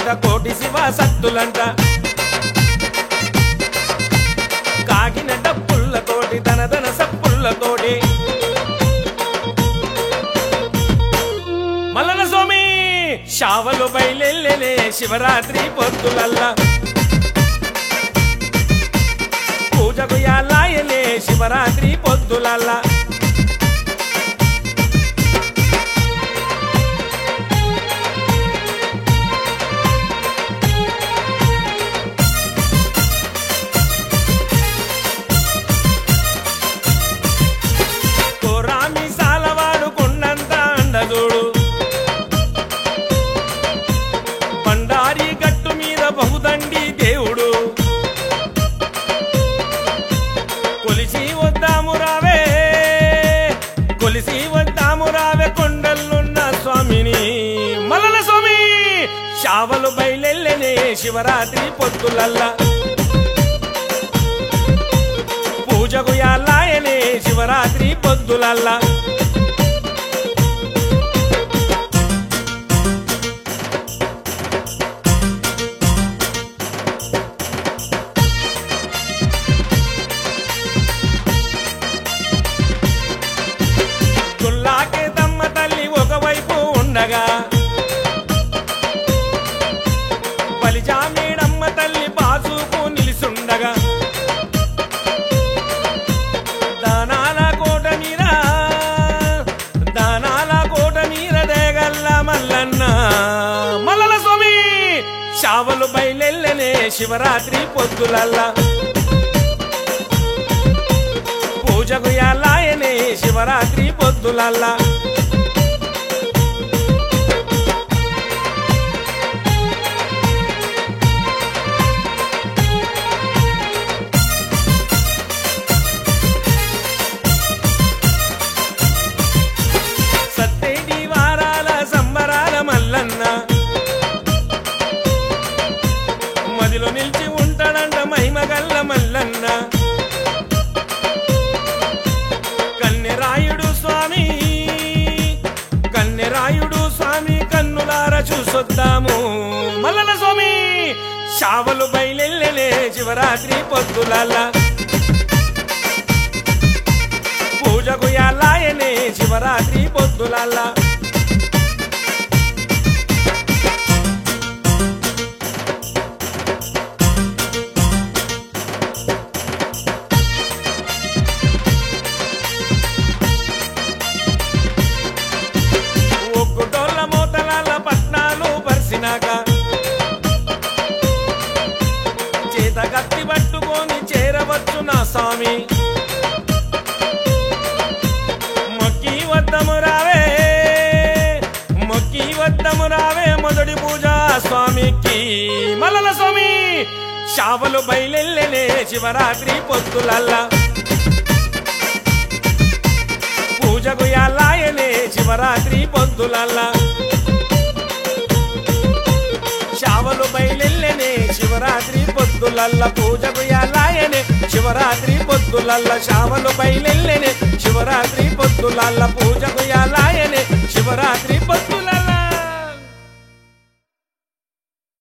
శతకోట కోటి శివ సత్తులంట కాగిన డప్పుల్లతోటి ధన సప్పుల్లతోటి మల్లన స్వామి శావలు బయలెల్లెలే శివరాత్రి పొద్దులల్లా పూజకు యాలాయలే శివరాత్రి పొద్దులల్లా బహుదండి దేవుడు కొలిసి వద్దాము రావే కొండలున్న స్వామిని మల్లన స్వామి శావలు బయలెల్లెనే శివరాత్రి పొద్దులల్లా పూజకు యాలాయనే శివరాత్రి పొద్దులల్లా బలిజామేడమ్మ తల్లి బాసుకు నిలిసుండగా దానాల కోట మీర దేగల్ల మల్లన్న మల్లన స్వామి శావలు బయలెల్లెనే శివరాత్రి పొద్దులల్లా పూజకు యాలాయనే శివరాత్రి పొద్దులల్లా మదిలో నిలిచి ఉంటాడంట మహిమగల్ల మల్లన్న కన్నెరాయుడు స్వామి కన్నులార చూసొద్దాము మల్లన స్వామి శావలు బయలెల్లెలే శివరాత్రి పొద్దులల్లా పూజకు యాలాయనే శివరాత్రి పొద్దులల్లా చేత కత్తి పట్టుకొని చేరవచ్చు నా స్వామి మొక్కి వద్దము రావే మొదటి పూజ స్వామికి మల్లన స్వామి శావలు బయలెల్లెనే శివరాత్రి పొద్దులల్లా పూజకు యాలాయనే శివరాత్రి పొద్దులల్లా శావలు బయలెల్లెనే శివరాత్రి పొద్దులల్లా పూజకు యాలాయనే శివరాత్రి పొద్దులల్లా శావలు బయలెల్లెనే శివరాత్రి పొద్దులల్లా పూజకు యాలాయనే శివరాత్రి పొద్దులల్లా